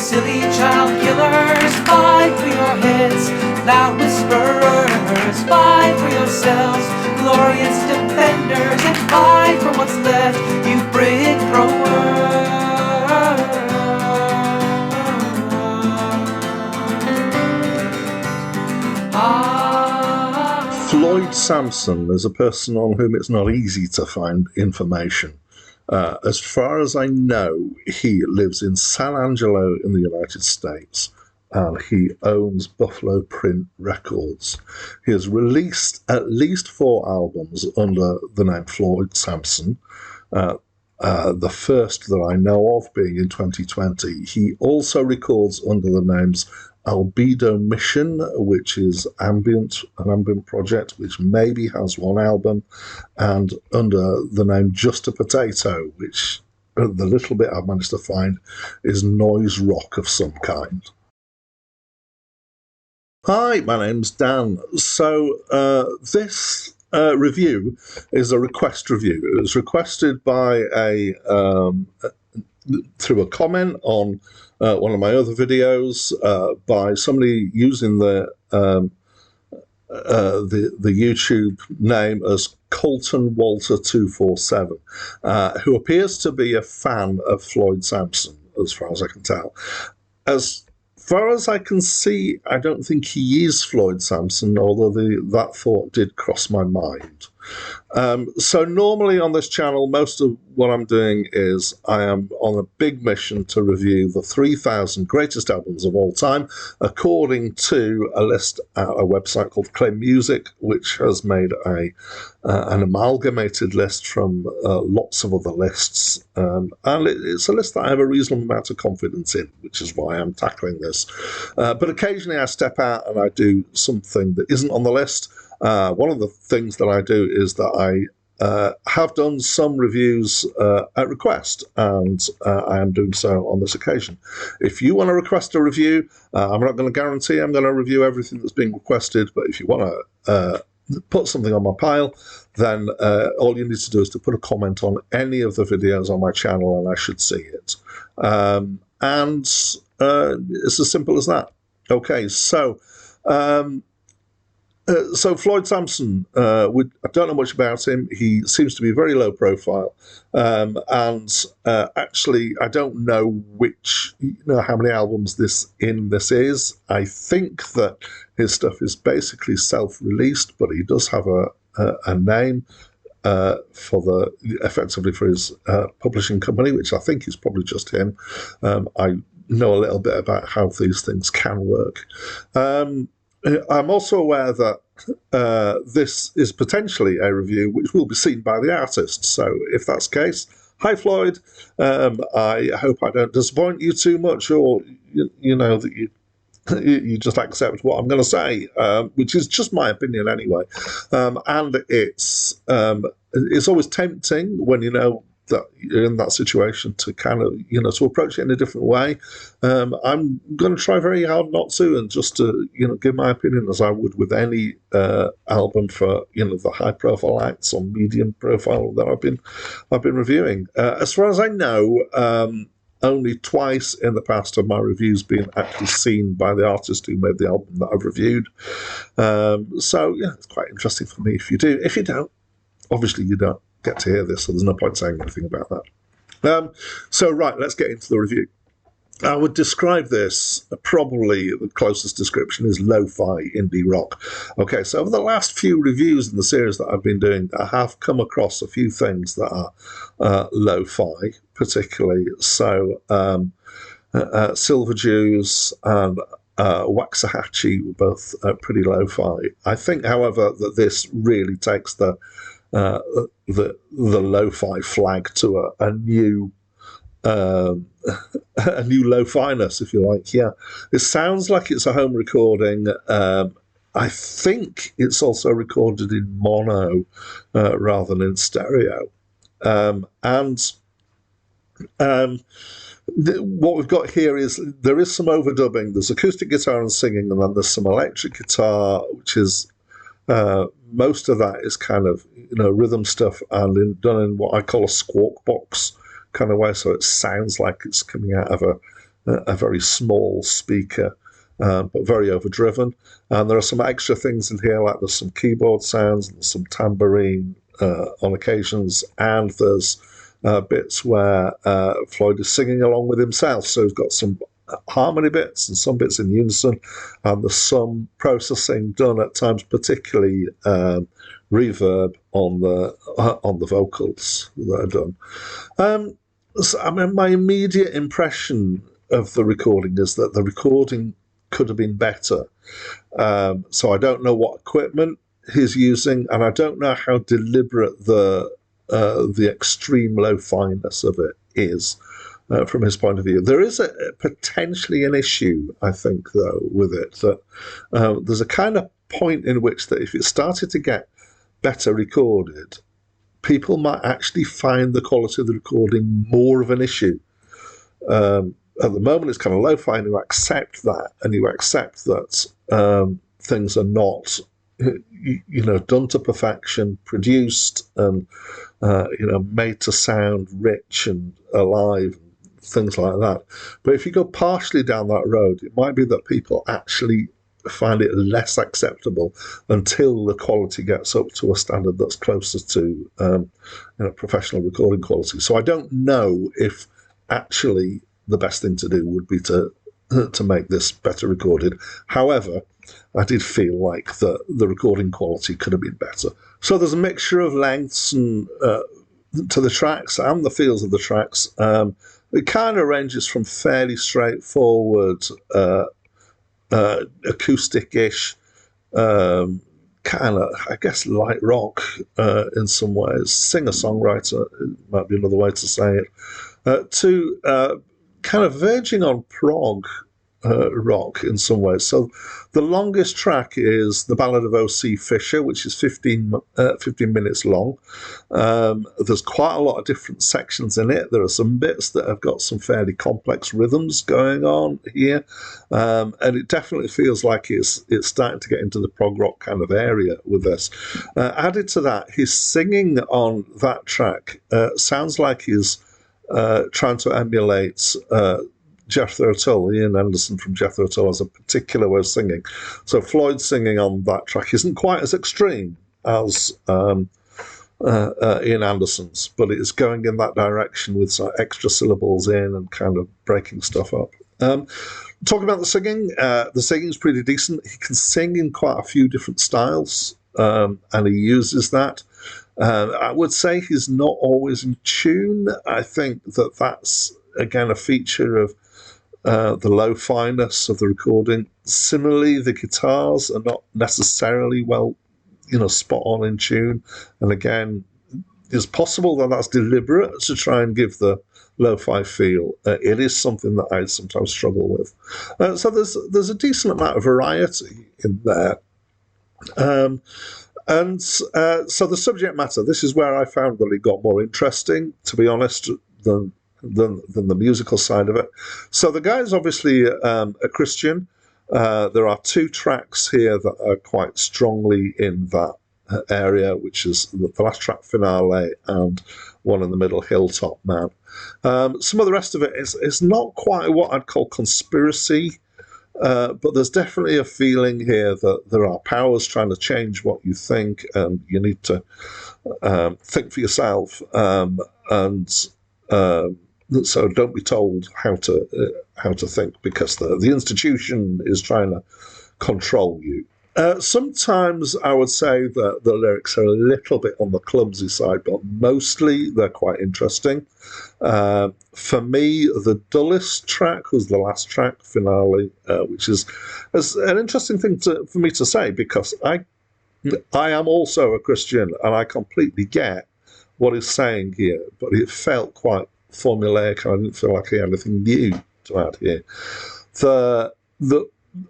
silly child killers, fight for your heads. Loud whisperers, fight for yourselves. Glorious defenders, and fight for what's left. You brick throwers. Floyd Samson is a person on whom it's not easy to find information. As far as I know, he lives in San Angelo in the United States, and he owns Buffalo Print Records. He has released at least 4 albums under the name Floyd Samson, the first that I know of being in 2020. He also records under the names Albedo Mission, which is an ambient project, which maybe has 1 album, and under the name Just a Potato, which the little bit I've managed to find is noise rock of some kind. Hi, my name's Dan. So this review is a request review. It was requested by through a comment on one of my other videos by somebody using the YouTube name as Colton Walter 247, who appears to be a fan of Floyd Samson, as far as I can tell. As far as I can see, I don't think he is Floyd Samson, although that thought did cross my mind. So normally on this channel, most of what I'm doing is I am on a big mission to review the 3,000 greatest albums of all time, according to a list at a website called Claim Music, which has made an amalgamated list from lots of other lists. And it's a list that I have a reasonable amount of confidence in, which is why I'm tackling this. But occasionally I step out and I do something that isn't on the list. One of the things that I do is that I have done some reviews at request, and I am doing so on this occasion. If you want to request a review, I'm not going to guarantee I'm going to review everything that's being requested, but if you want to put something on my pile, then all you need to do is to put a comment on any of the videos on my channel and I should see it. And it's as simple as that. Okay, so Floyd Samson, I don't know much about him. He seems to be very low profile, and actually, I don't know how many albums this is. I think that his stuff is basically self-released, but he does have a name effectively for his publishing company, which I think is probably just him. I know a little bit about how these things can work. I'm also aware that this is potentially a review which will be seen by the artist. So if that's the case, hi Floyd, I hope I don't disappoint you too much, or you know that you just accept what I'm going to say, which is just my opinion anyway. And it's always tempting when you know that you're in that situation to kind of, to approach it in a different way. I'm going to try very hard not to, and just to, give my opinion as I would with any album for, the high profile acts or medium profile that I've been reviewing. As far as I know, only twice in the past have my reviews been actually seen by the artist who made the album that I've reviewed. So yeah, it's quite interesting for me if you do. If you don't, obviously you don't get to hear this, so there's no point saying anything about that. So right, let's get into the review. I would describe this, probably the closest description is lo-fi indie rock. Okay, so over the last few reviews in the series that I've been doing, I have come across a few things that are lo-fi, particularly. So Silver Jews and Waxahachie were both pretty lo-fi. I think, however, that this really takes the lo-fi flag to a new a new lo-fi-ness, if you like. Yeah, it sounds like it's a home recording. I think it's also recorded in mono rather than in stereo. What we've got here is there is some overdubbing. There's acoustic guitar and singing, and then there's some electric guitar, which is most of that is kind of rhythm stuff done in what I call a squawk box kind of way, so it sounds like it's coming out of a very small speaker, but very overdriven. And there are some extra things in here, like there's some keyboard sounds and some tambourine on occasions, and there's bits where Floyd is singing along with himself. So he's got some harmony bits and some bits in unison, and there's some processing done at times, particularly reverb on the vocals that are done. So, I mean, my immediate impression of the recording is that the recording could have been better. So I don't know what equipment he's using, and I don't know how deliberate the extreme lo-finess of it is from his point of view. There is potentially an issue, I think, though, with it, that there's a kind of point in which that if it started to get better recorded, people might actually find the quality of the recording more of an issue. At the moment, it's kind of lo-fi, and you accept that, and you accept that things are not, done to perfection, produced, and made to sound rich and alive, and things like that. But if you go partially down that road, it might be that people actually find it less acceptable until the quality gets up to a standard that's closer to professional recording quality. So I don't know if actually the best thing to do would be to make this better recorded. However, I did feel like the recording quality could have been better. So there's a mixture of lengths and to the tracks and the feels of the tracks. It kind of ranges from fairly straightforward acoustic-ish, kind of, I guess, light rock in some ways. Singer-songwriter might be another way to say it. To kind of verging on prog rock in some ways. So the longest track is the Ballad of O.C. Fisher, which is 15 minutes long. There's quite a lot of different sections in it. There are some bits that have got some fairly complex rhythms going on here, and it definitely feels like it's starting to get into the prog rock kind of area with this. Added to that, his singing on that track sounds like he's trying to emulate Jethro Tull. Ian Anderson from Jethro Tull has a particular way of singing. So Floyd's singing on that track isn't quite as extreme as Ian Anderson's, but it is going in that direction with some extra syllables in and kind of breaking stuff up. Talking about the singing's pretty decent. He can sing in quite a few different styles, and he uses that. I would say he's not always in tune. I think that's, again, a feature of the lo-finess of the recording. Similarly, the guitars are not necessarily spot on in tune. And again, it's possible that that's deliberate to try and give the lo-fi feel. It is something that I sometimes struggle with. So there's a decent amount of variety in there. And so the subject matter, this is where I found that it got more interesting, to be honest, than the musical side of it. So the guy is obviously a Christian. There are two tracks here that are quite strongly in that area, which is the last track, Finale, and one in the middle, Hilltop Man. Some of the rest of it is not quite what I'd call conspiracy, but there's definitely a feeling here that there are powers trying to change what you think, and you need to think for yourself. So don't be told how to think, because the institution is trying to control you. Sometimes I would say that the lyrics are a little bit on the clumsy side, but mostly they're quite interesting. For me, the dullest track was the last track, Finale, which is an interesting thing for me to say, because I am also a Christian and I completely get what he's saying here, but it felt quite formulaic, and I didn't feel like he had anything new to add here. The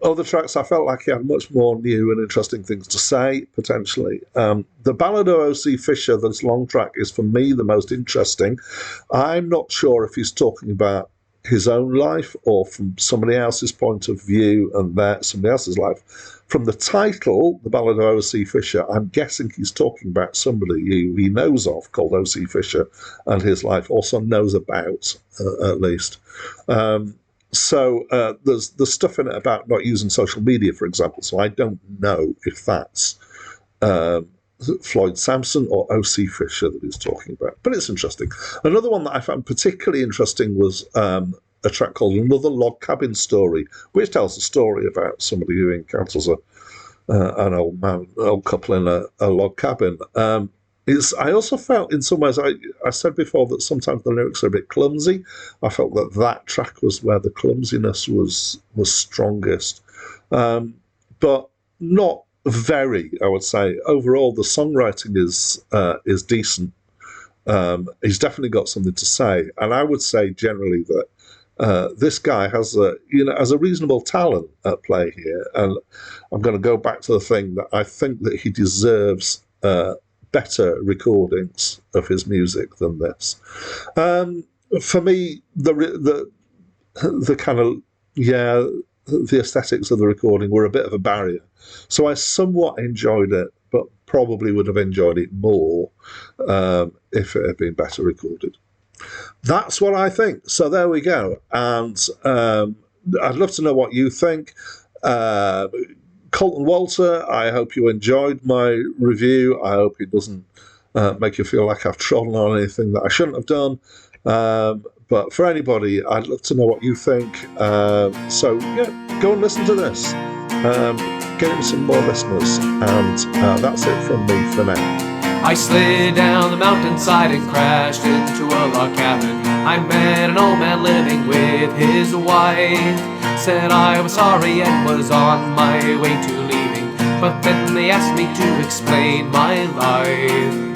other tracks, I felt like he had much more new and interesting things to say, potentially. The Ballad of O.C. Fisher, this long track, is for me the most interesting. I'm not sure if he's talking about his own life or from somebody else's point of view and somebody else's life. From the title, The Ballad of O.C. Fisher, I'm guessing he's talking about somebody who he knows of called O.C. Fisher, and his life also knows about, at least. there's stuff in it about not using social media, for example. So I don't know if that's Floyd Samson or O.C. Fisher that he's talking about, but it's interesting. Another one that I found particularly interesting was a track called Another Log Cabin Story, which tells a story about somebody who encounters an old couple in a log cabin. I also felt in some ways, I said before that sometimes the lyrics are a bit clumsy. I felt that track was where the clumsiness was strongest, but not very, I would say. Overall, the songwriting is decent. He's definitely got something to say, and I would say generally that this guy has a reasonable talent at play here. And I'm going to go back to the thing that I think that he deserves better recordings of his music than this. For me, the kind of the aesthetics of the recording were a bit of a barrier. So I somewhat enjoyed it, but probably would have enjoyed it more if it had been better recorded. That's what I think. So there we go. And I'd love to know what you think. Colton Walter, I hope you enjoyed my review. I hope it doesn't make you feel like I've trodden on anything that I shouldn't have done. But for anybody, I'd love to know what you think. So, go and listen to this. Get him some more listeners. And that's it from me for now. I slid down the mountainside and crashed into a log cabin. I met an old man living with his wife. Said I was sorry and was on my way to leaving, but then they asked me to explain my life.